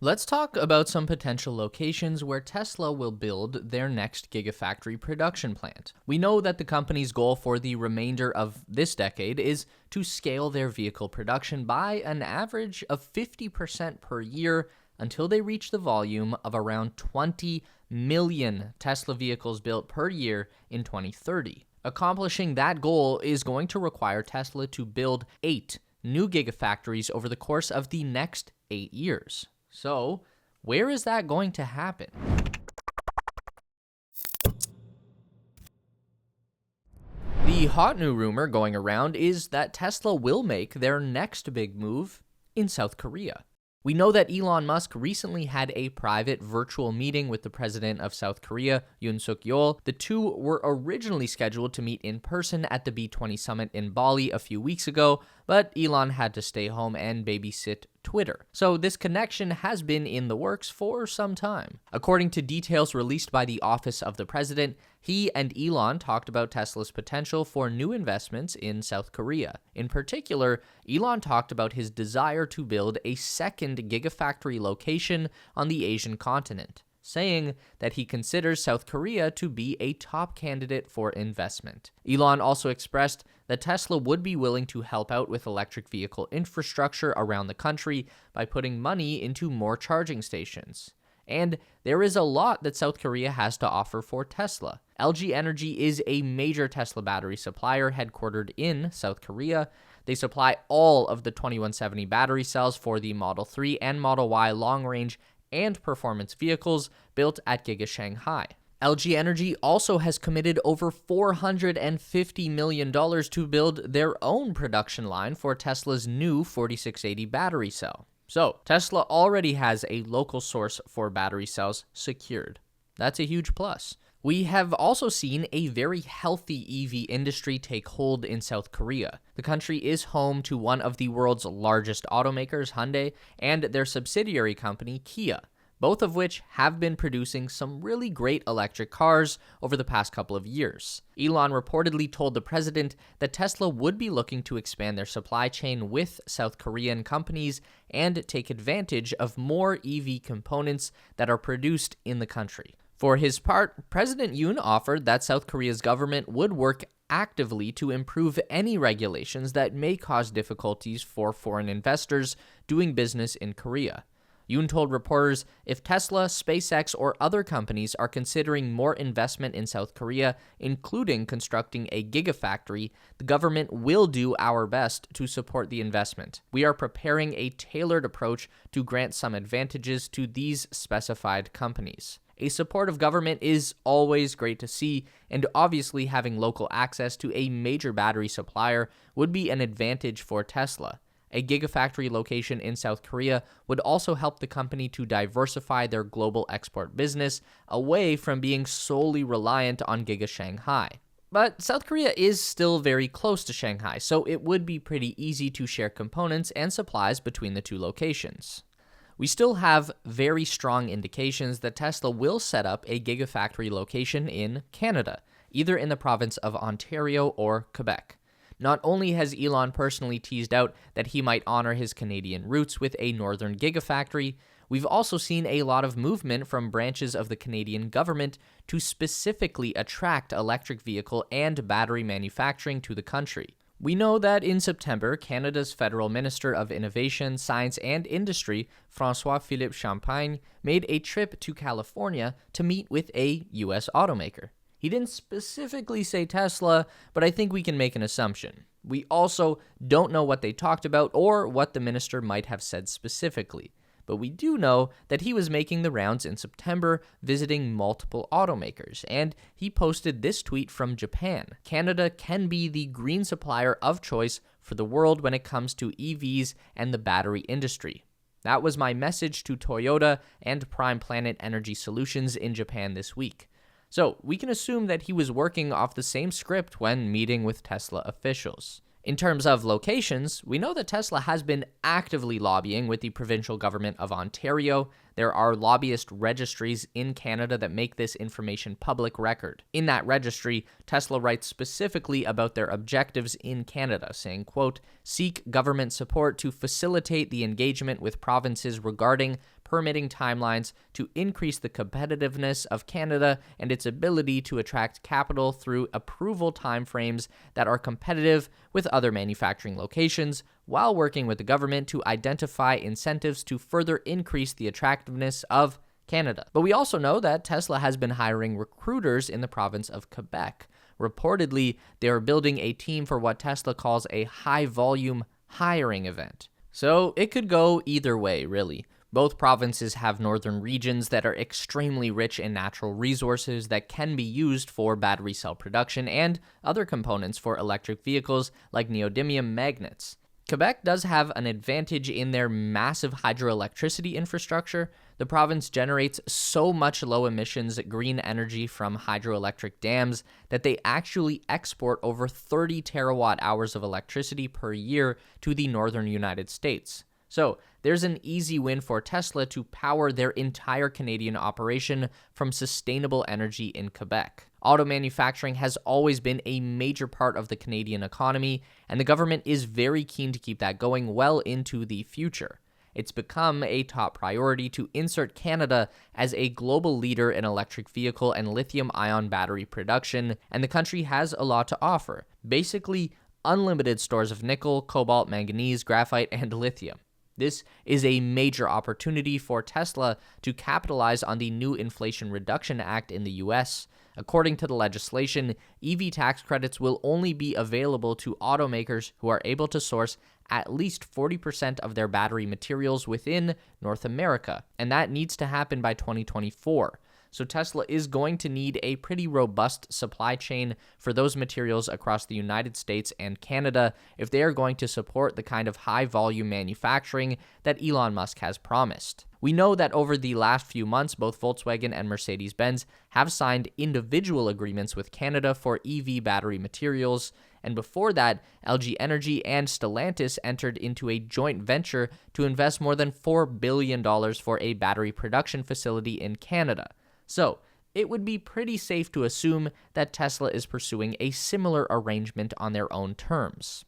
Let's talk about some potential locations where Tesla will build their next Gigafactory production plant. We know that the company's goal for the remainder of this decade is to scale their vehicle production by an average of 50% per year until they reach the volume of around 20 million Tesla vehicles built per year in 2030. Accomplishing that goal is going to require Tesla to build 8 new Gigafactories over the course of the next 8 years. So, where is that going to happen? The hot new rumor going around is that Tesla will make their next big move in South Korea. We know that Elon Musk recently had a private virtual meeting with the president of South Korea, Yoon Suk-yeol. The two were originally scheduled to meet in person at the B20 summit in Bali a few weeks ago, but Elon had to stay home and babysit Twitter. So this connection has been in the works for some time. According to details released by the Office of the President, he and Elon talked about Tesla's potential for new investments in South Korea. In particular, Elon talked about his desire to build a second Gigafactory location on the Asian continent, saying that he considers South Korea to be a top candidate for investment. Elon also expressed that Tesla would be willing to help out with electric vehicle infrastructure around the country by putting money into more charging stations. And there is a lot that South Korea has to offer for Tesla. LG Energy is a major Tesla battery supplier headquartered in South Korea. They supply all of the 2170 battery cells for the Model 3 and Model Y long-range and performance vehicles built at Giga Shanghai. LG Energy also has committed over $450 million to build their own production line for Tesla's new 4680 battery cell. So, Tesla already has a local source for battery cells secured. That's a huge plus. We have also seen a very healthy EV industry take hold in South Korea. The country is home to one of the world's largest automakers, Hyundai, and their subsidiary company, Kia, both of which have been producing some really great electric cars over the past couple of years. Elon reportedly told the president that Tesla would be looking to expand their supply chain with South Korean companies and take advantage of more EV components that are produced in the country. For his part, President Yoon offered that South Korea's government would work actively to improve any regulations that may cause difficulties for foreign investors doing business in Korea. Yoon told reporters, if Tesla, SpaceX, or other companies are considering more investment in South Korea, including constructing a Gigafactory, the government will do our best to support the investment. We are preparing a tailored approach to grant some advantages to these specified companies. A supportive government is always great to see, and obviously having local access to a major battery supplier would be an advantage for Tesla. A Gigafactory location in South Korea would also help the company to diversify their global export business away from being solely reliant on Giga Shanghai. But South Korea is still very close to Shanghai, so it would be pretty easy to share components and supplies between the two locations. We still have very strong indications that Tesla will set up a Gigafactory location in Canada, either in the province of Ontario or Quebec. Not only has Elon personally teased out that he might honor his Canadian roots with a northern Gigafactory, we've also seen a lot of movement from branches of the Canadian government to specifically attract electric vehicle and battery manufacturing to the country. We know that in September, Canada's Federal Minister of Innovation, Science and Industry, François-Philippe Champagne, made a trip to California to meet with a U.S. automaker. He didn't specifically say Tesla, but I think we can make an assumption. We also don't know what they talked about or what the minister might have said specifically, but we do know that he was making the rounds in September, visiting multiple automakers, and he posted this tweet from Japan. Canada can be the green supplier of choice for the world when it comes to EVs and the battery industry. That was my message to Toyota and Prime Planet Energy Solutions in Japan this week. So we can assume that he was working off the same script when meeting with Tesla officials. In terms of locations, we know that Tesla has been actively lobbying with the provincial government of Ontario. There are lobbyist registries in Canada that make this information public record. In that registry, Tesla writes specifically about their objectives in Canada, saying, quote, seek government support to facilitate the engagement with provinces regarding permitting timelines to increase the competitiveness of Canada and its ability to attract capital through approval timeframes that are competitive with other manufacturing locations, while working with the government to identify incentives to further increase the attractiveness of Canada. But we also know that Tesla has been hiring recruiters in the province of Quebec. Reportedly, they are building a team for what Tesla calls a high-volume hiring event. So it could go either way, really. Both provinces have northern regions that are extremely rich in natural resources that can be used for battery cell production and other components for electric vehicles like neodymium magnets. Quebec does have an advantage in their massive hydroelectricity infrastructure. The province generates so much low emissions green energy from hydroelectric dams that they actually export over 30 terawatt hours of electricity per year to the northern United States. So there's an easy win for Tesla to power their entire Canadian operation from sustainable energy in Quebec. Auto manufacturing has always been a major part of the Canadian economy, and the government is very keen to keep that going well into the future. It's become a top priority to insert Canada as a global leader in electric vehicle and lithium-ion battery production, and the country has a lot to offer. Basically, unlimited stores of nickel, cobalt, manganese, graphite, and lithium. This is a major opportunity for Tesla to capitalize on the new Inflation Reduction Act in the US. According to the legislation, EV tax credits will only be available to automakers who are able to source at least 40% of their battery materials within North America, and that needs to happen by 2024. So Tesla is going to need a pretty robust supply chain for those materials across the United States and Canada if they are going to support the kind of high-volume manufacturing that Elon Musk has promised. We know that over the last few months, both Volkswagen and Mercedes-Benz have signed individual agreements with Canada for EV battery materials, and before that, LG Energy and Stellantis entered into a joint venture to invest more than $4 billion for a battery production facility in Canada. So, it would be pretty safe to assume that Tesla is pursuing a similar arrangement on their own terms.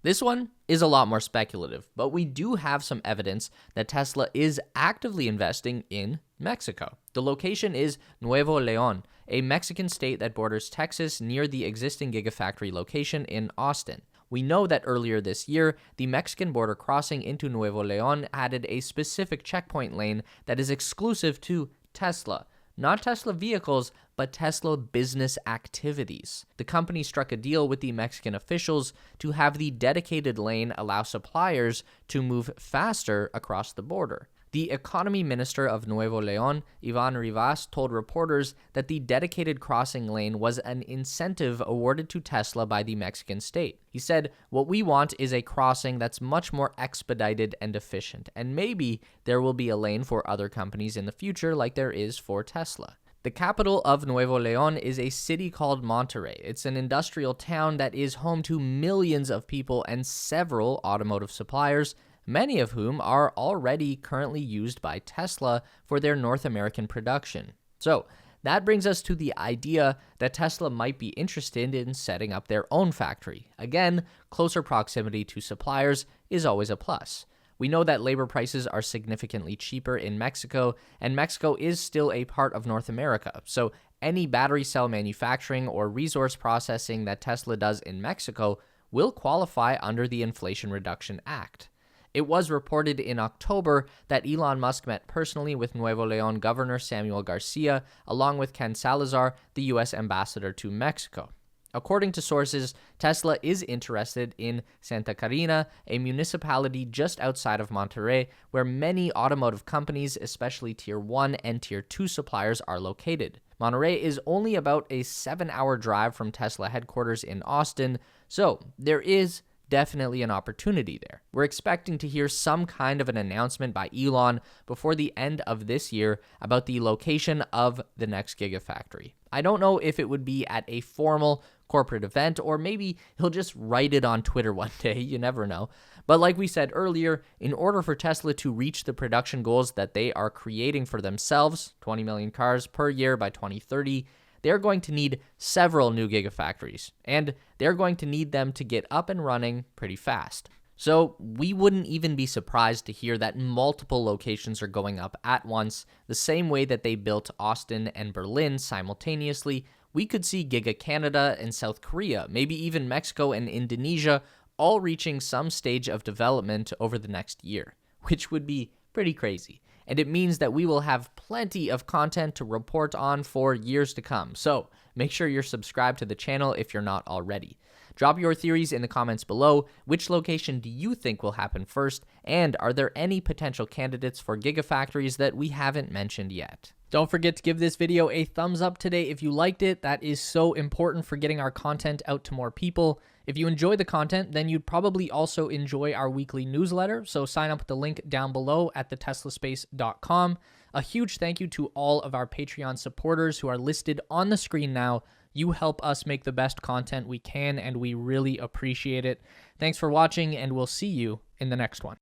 This one is a lot more speculative, but we do have some evidence that Tesla is actively investing in Mexico. The location is Nuevo León, a Mexican state that borders Texas near the existing Gigafactory location in Austin. We know that earlier this year, the Mexican border crossing into Nuevo León added a specific checkpoint lane that is exclusive to Tesla. Not Tesla vehicles, but Tesla business activities. The company struck a deal with the Mexican officials to have the dedicated lane allow suppliers to move faster across the border. The economy minister of Nuevo León, Iván Rivas, told reporters that the dedicated crossing lane was an incentive awarded to Tesla by the Mexican state. He said, "What we want is a crossing that's much more expedited and efficient, and maybe there will be a lane for other companies in the future like there is for Tesla." The capital of Nuevo León is a city called Monterrey. It's an industrial town that is home to millions of people and several automotive suppliers, many of whom are already currently used by Tesla for their North American production. So that brings us to the idea that Tesla might be interested in setting up their own factory. Again, closer proximity to suppliers is always a plus. We know that labor prices are significantly cheaper in Mexico, and Mexico is still a part of North America. So any battery cell manufacturing or resource processing that Tesla does in Mexico will qualify under the Inflation Reduction Act. It was reported in October that Elon Musk met personally with Nuevo León Governor Samuel Garcia, along with Ken Salazar, the U.S. ambassador to Mexico. According to sources, Tesla is interested in Santa Catarina, a municipality just outside of Monterrey, where many automotive companies, especially Tier 1 and Tier 2 suppliers, are located. Monterrey is only about a 7-hour drive from Tesla headquarters in Austin, so there is definitely an opportunity there. We're expecting to hear some kind of an announcement by Elon before the end of this year about the location of the next Gigafactory. I don't know if it would be at a formal corporate event, or maybe he'll just write it on Twitter one day, you never know. But like we said earlier, in order for Tesla to reach the production goals that they are creating for themselves, 20 million cars per year by 2030, they're going to need several new Gigafactories, and they're going to need them to get up and running pretty fast. So we wouldn't even be surprised to hear that multiple locations are going up at once, the same way that they built Austin and Berlin simultaneously. We could see Giga Canada and South Korea, maybe even Mexico and Indonesia, all reaching some stage of development over the next year, which would be pretty crazy. And it means that we will have plenty of content to report on for years to come. So make sure you're subscribed to the channel if you're not already. Drop your theories in the comments below. Which location do you think will happen first? And are there any potential candidates for gigafactories that we haven't mentioned yet? Don't forget to give this video a thumbs up today if you liked it. That is so important for getting our content out to more people. If you enjoy the content, then you'd probably also enjoy our weekly newsletter, so sign up with the link down below at theteslaspace.com. A huge thank you to all of our Patreon supporters who are listed on the screen now. You help us make the best content we can, and we really appreciate it. Thanks for watching, and we'll see you in the next one.